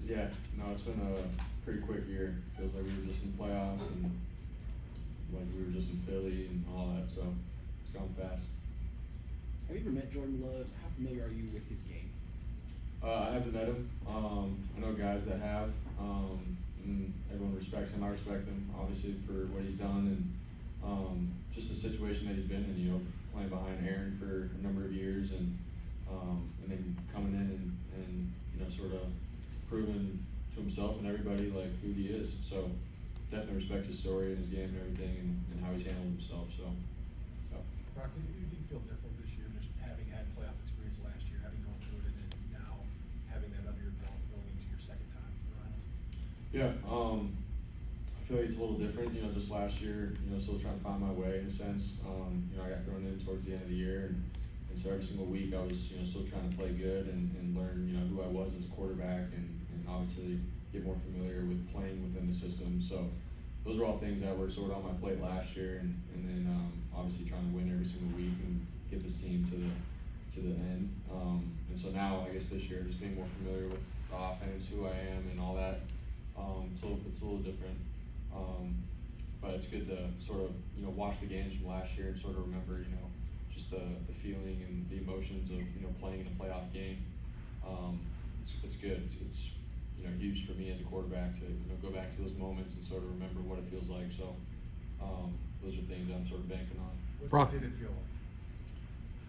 Yeah, no, it's been a pretty quick year. Feels like we were just in playoffs and like we were just in Philly and all that, so it's gone fast. Have you ever met Jordan Love? How familiar are you with his game? I haven't met him. I know guys that have, and everyone respects him. I respect him, obviously, for what he's done and just the situation that he's been in. You know, playing behind Aaron for a number of years, and then coming in and you know, sort of proving to himself and everybody like who he is. So definitely respect his story and his game and everything, and how he's handled himself. So. Yeah. Brock, do you feel different this year, just having had playoff experience last year, having gone through it, and then now having that under your belt going into your second time around? Yeah, I feel like it's a little different. You know, just last year, you know, still trying to find my way in a sense. You know, I got thrown in towards the end of the year, and so every single week I was, you know, still trying to play good and learn, you know, who I was as a quarterback, and obviously get more familiar with playing within the system. So those are all things that were sort of on my plate last year, and then obviously trying to win every single week and get this team to the end. And so now I guess this year just being more familiar with the offense, who I am, and all that. It's a little different, but it's good to sort of, you know, watch the games from last year and sort of remember, you know, just the feeling and the emotions of, you know, playing in a playoff game. It's good. It's you know, huge for me as a quarterback to, you know, go back to those moments and sort of remember what it feels like. So those are things that I'm sort of banking on. What did it feel like?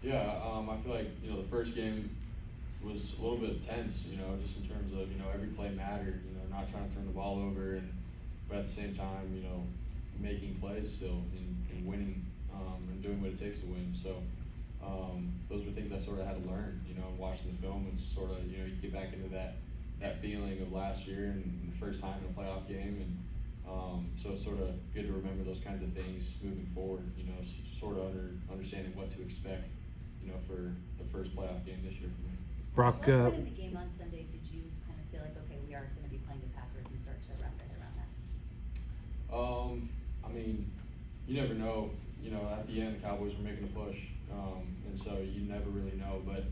Yeah, I feel like, you know, the first game was a little bit tense, you know, just in terms of, you know, every play mattered, you know, not trying to turn the ball over, but at the same time, you know, making plays still and winning and doing what it takes to win. So those were things I sort of had to learn, you know, watching the film, and sort of, you know, you get back into that feeling of last year and the first time in a playoff game, and so it's sort of good to remember those kinds of things moving forward, you know, sort of understanding what to expect, you know, for the first playoff game this year for me. Brock, what point in the game on Sunday did you kind of feel like, okay, we are going to be playing the Packers, and start to wrap your head around that? I mean, you never know. You know, at the end, the Cowboys were making a push, and so you never really know. But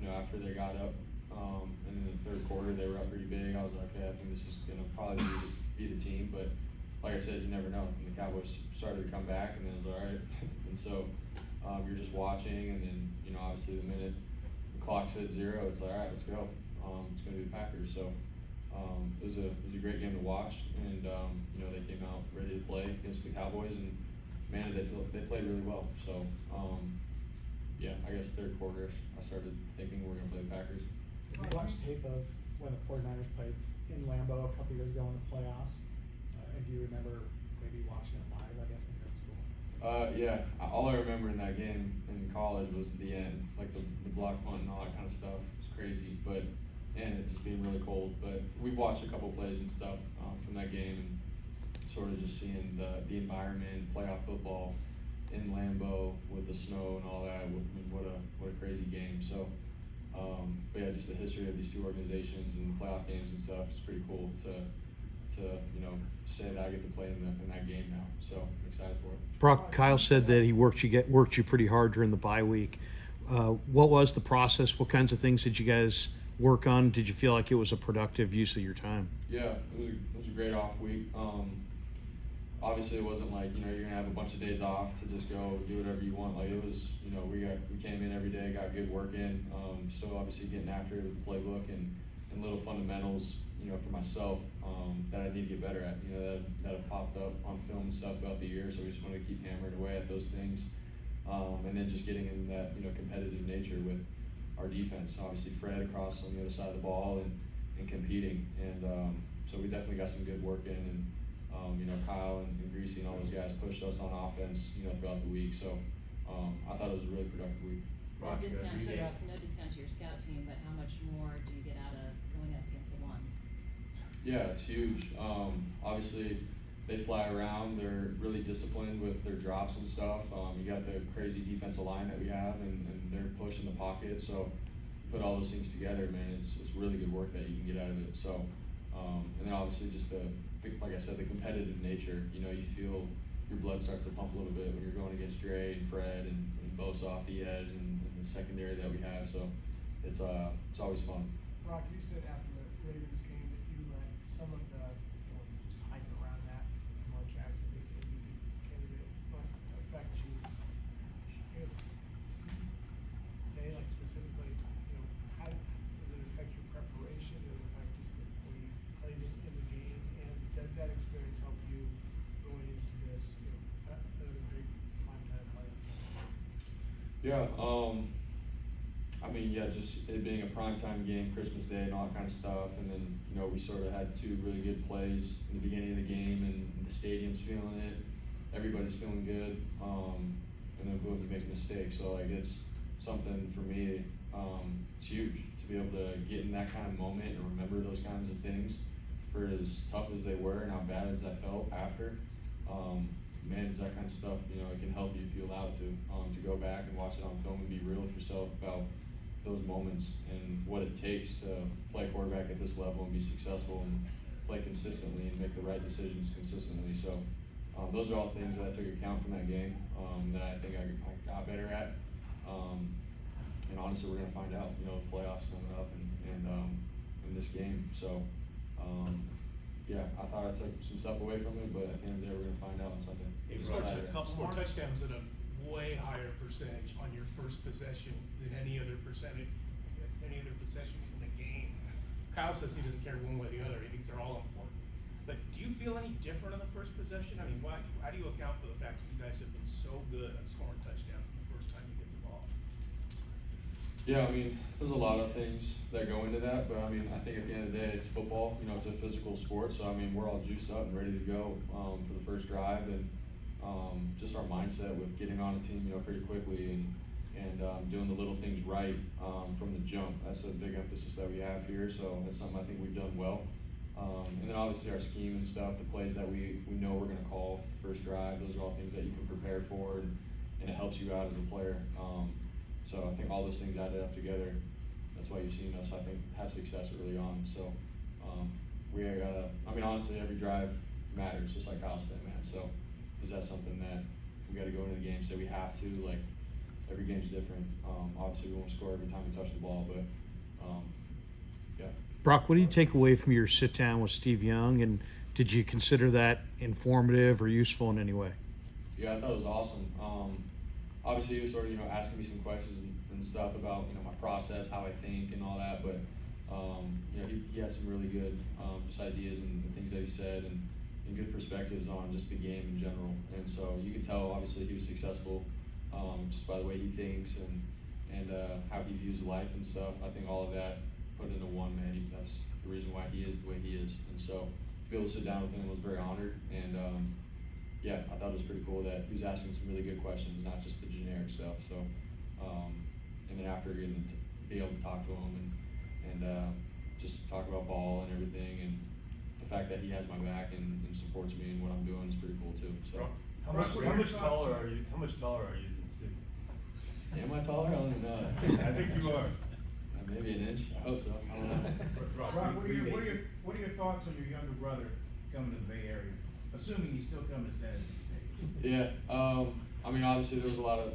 you know, after they got up, and in the third quarter they were up pretty big, I was like, okay, I think this is gonna probably be the team. But like I said, you never know. And the Cowboys started to come back, and then it was all right. And so you're just watching, and then, you know, obviously the minute the clock said 0, it's like, all right, let's go. It's gonna be the Packers. So it was a great game to watch, and you know, they came out ready to play against the Cowboys, and man, they played really well. So yeah, I guess third quarter I started thinking we're gonna play the Packers. I watched tape of when the 49ers played in Lambeau a couple years ago in the playoffs. And do you remember maybe watching it live, I guess, when you were in school? Yeah, all I remember in that game in college was the end, like the block punt and all that kind of stuff. It was crazy, and it just being really cold. But we've watched a couple plays and stuff from that game, and sort of just seeing the environment, playoff football in Lambeau with the snow and all that. I mean, what a crazy game. So, but yeah, just the history of these two organizations and the playoff games and stuff is pretty cool to you know, say that I get to play in that game now. So I'm excited for it. Brock, Kyle said that he worked you pretty hard during the bye week. What was the process? What kinds of things did you guys work on? Did you feel like it was a productive use of your time? Yeah, it was a great off week. Obviously it wasn't like, you know, you're gonna have a bunch of days off to just go do whatever you want. Like, it was, you know, we came in every day, got good work in. Still obviously getting after it with the playbook and little fundamentals, you know, for myself, that I need to get better at, you know, that have popped up on film and stuff throughout the year. So we just want to keep hammering away at those things, and then just getting in that, you know, competitive nature with our defense. Obviously Fred across on the other side of the ball and competing, and so we definitely got some good work in, and you know, Kyle and Greasy and all those guys pushed us on offense, you know, throughout the week. So I thought it was a really productive week. No discount to your scout team, but how much more do you get out of going up against the ones? Yeah, it's huge. Obviously they fly around. They're really disciplined with their drops and stuff. You got the crazy defensive line that we have, and they're pushing the pocket. So you put all those things together, man, it's really good work that you can get out of it. So and then obviously just like I said, the competitive nature. You know, you feel your blood starts to pump a little bit when you're going against Dre and Fred and Bosa off the edge and the secondary that we have. So it's always fun. Brock, you said after the Ravens game that you some of the, just hype around that, Lamar Jackson being the MVP candidate, might affect you? I guess, say like specifically, how does it affect your preparation? Does it affect just the way you played in the game? And does that experience help you going into this, another big primetime player? Yeah, I mean, yeah, just it being a primetime game, Christmas Day and all that kind of stuff, and then, we sort of had 2 really good plays in the beginning of the game, and the stadium's feeling it, everybody's feeling good, and then boom, you make a mistake, so like it's something for me, it's huge to be able to get in that kind of moment and remember those kinds of things, for as tough as they were and how bad as I felt after. Man, is that kind of stuff, it can help you if you allow it to go back and watch it on film and be real with yourself about those moments and what it takes to play quarterback at this level and be successful and play consistently and make the right decisions consistently. So those are all things that I took account from that game that I think I got better at. And honestly, we're gonna find out, the playoffs coming up and in this game. So yeah, I thought I took some stuff away from it, but at the end of the day, we're gonna find out on Sunday. You scored a couple more touchdowns and a way higher percentage on your first possession than any other possession in the game. Kyle says he doesn't care one way or the other, he thinks they're all important. But do you feel any different on the first possession? I mean, how do you account for the fact that you guys have been so good at scoring touchdowns the first time you get the ball? Yeah, I mean, there's a lot of things that go into that, but I mean, I think at the end of the day, it's football. It's a physical sport, so I mean, we're all juiced up and ready to go for the first drive, and just our mindset with getting on a team, pretty quickly and doing the little things right from the jump. That's a big emphasis that we have here, so that's something I think we've done well. And then obviously our scheme and stuff, the plays that we know we're going to call for the first drive, those are all things that you can prepare for, and it helps you out as a player. So I think all those things added up together, that's why you've seen us, I think, have success early on. So we gotta, honestly, every drive matters, just like Kyle said, man. So is that something that we gotta go into the game, say we have to, like, every game's different. Obviously we won't score every time we touch the ball, but yeah. Brock, what do you take away from your sit down with Steve Young, and did you consider that informative or useful in any way? Yeah, I thought it was awesome. Obviously he was sort of, asking me some questions and stuff about, my process, how I think and all that, but he had some really good just ideas and things that he said, and good perspectives on just the game in general. And so you can tell, obviously, he was successful just by the way he thinks and how he views life and stuff. I think all of that put into one, man. That's the reason why he is the way he is. And so to be able to sit down with him, I was very honored. And yeah, I thought it was pretty cool that he was asking some really good questions, not just the generic stuff. So and then after getting to be able to talk to him and just talk about ball and everything, and the fact that he has my back and supports me in what I'm doing is pretty cool too. So how much taller are you? How much taller are you than Steve? am I taller? I don't even know. I think you are. Maybe an inch. I hope so. I don't know. Rob, what are your thoughts on your younger brother coming to the Bay Area? Assuming he's still coming to San Jose State. Yeah. Obviously there was a lot of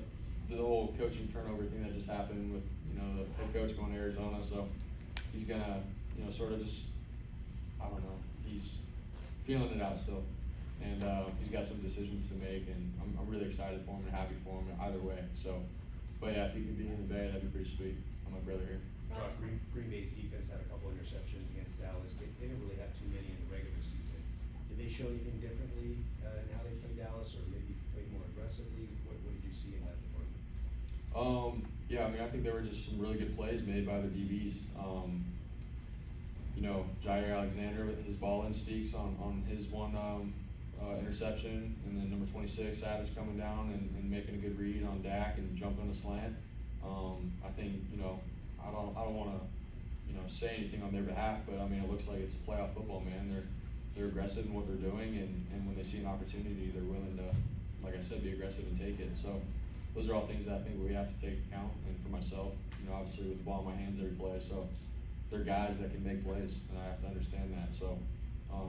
the whole coaching turnover thing that just happened with, the head coach going to Arizona. So he's gonna, sort of just, I don't know, he's feeling it out still. And he's got some decisions to make, and I'm really excited for him and happy for him either way. So, but yeah, if he could be in the Bay, that'd be pretty sweet. I'm my brother here. Green Bay's defense had a couple interceptions against Dallas. They didn't really have too many in the regular season. Did they show anything differently in how they played Dallas, or maybe played more aggressively? What did you see in that department? Yeah, I think there were just some really good plays made by the DBs. Jair Alexander with his ball instincts on his one interception, and then number 26, Savage, coming down and making a good read on Dak and jumping a slant. I think, I don't want to, say anything on their behalf, but it looks like it's playoff football, man. They're aggressive in what they're doing, and when they see an opportunity, they're willing to, like I said, be aggressive and take it. So those are all things that I think we have to take account. And for myself, obviously with the ball in my hands every play, so they're guys that can make plays, and I have to understand that. So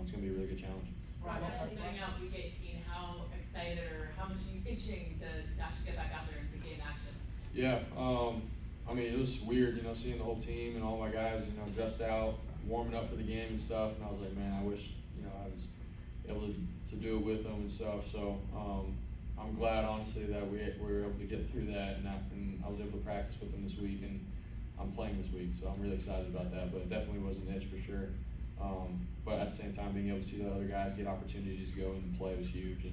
it's going to be a really good challenge. Rob, sitting out week 18, how excited or how much are you itching to just actually get back out there and to gain action? Yeah, it was weird, seeing the whole team and all my guys, dressed out, warming up for the game and stuff, and I was like, man, I wish, you know, I was able to do it with them and stuff. So I'm glad, honestly, that we were able to get through that, and I was able to practice with them this week, and I'm playing this week, so I'm really excited about that. But it definitely was an itch for sure. But at the same time, being able to see the other guys get opportunities to go in and play was huge,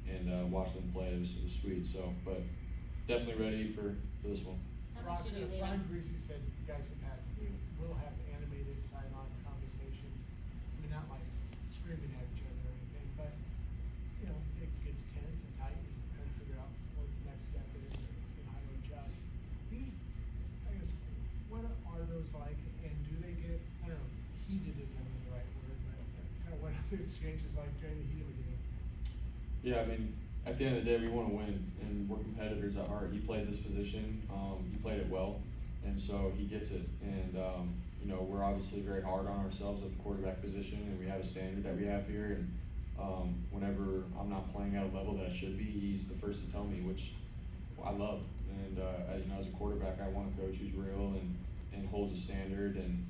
and watch them play was sweet. So, but definitely ready for this one. How much did you lean Ron on? Greasy said you guys will have animated sideline conversations. I mean, not like screaming at each other or anything, but, you know, it gets tense and tight and trying to figure out what the next step is or, you know, how to adjust. I guess, what are those like, and do they get, I don't know, heated isn't the right word, but kind of what are the exchanges like during the heat of a game? Yeah, I mean, at the end of the day, we want to win, and we're competitors at heart. He played this position, he played it well, and so he gets it. And you know, we're obviously very hard on ourselves at the quarterback position, and we have a standard that we have here. And whenever I'm not playing at a level that I should be, he's the first to tell me, which I love. And you know, as a quarterback, I want a coach who's real and holds a standard and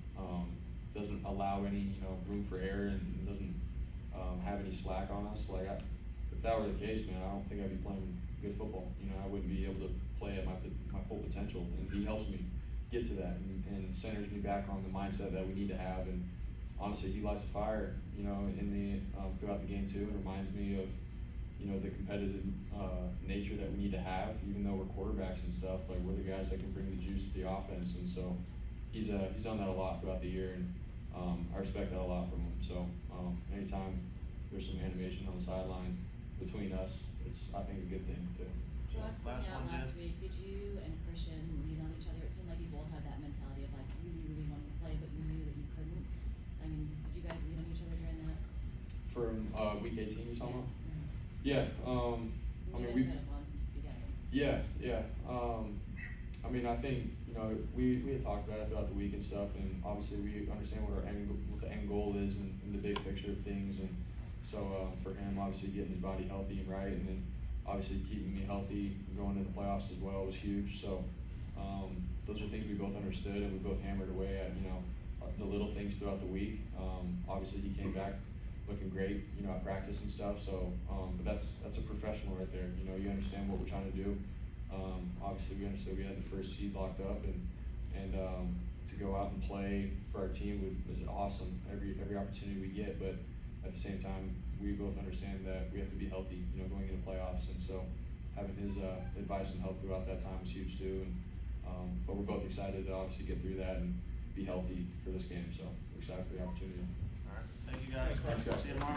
doesn't allow any room for error and doesn't have any slack on us. Like if that were the case, man, I don't think I'd be playing good football. You know, I wouldn't be able to play at my full potential. And he helps me get to that and centers me back on the mindset that we need to have. And honestly, he lights a fire, you know, in me throughout the game too. It reminds me of, you know, the competitive nature that we need to have, even though we're quarterbacks and stuff. Like, we're the guys that can bring the juice to the offense. And so he's done that a lot throughout the year, and I respect that a lot from him. So anytime there's some animation on the sideline between us, it's, I think, a good thing too. Rob, Last out one, last Jen. week, did you and Christian lean on each other? It seemed like you both had that mentality of like really wanting to play, but you knew that you couldn't. I mean, did you guys lean on each other during that? From week 18, you talking about? Mhm. Yeah. I You mean, guys we. have had a bond since the beginning. Yeah. I mean, I think, you know, we had talked about it throughout the week and stuff, and obviously we understand what what the end goal is and the big picture of things. And so for him, obviously getting his body healthy and right, and then obviously keeping me healthy going into the playoffs as well was huge. So those are things we both understood, and we both hammered away at, you know, the little things throughout the week. Obviously he came back looking great, you know, at practice and stuff. So, but that's a professional right there. You know, you understand what we're trying to do. Obviously we understood we had the first seed locked up, and to go out and play for our team was awesome. Every opportunity we get, but at the same time, we both understand that we have to be healthy, you know, going into playoffs. And so having his advice and help throughout that time was huge too. And but we're both excited to obviously get through that and be healthy for this game. So we're excited for the opportunity. All right, thank you guys. Thanks, guys. See you tomorrow.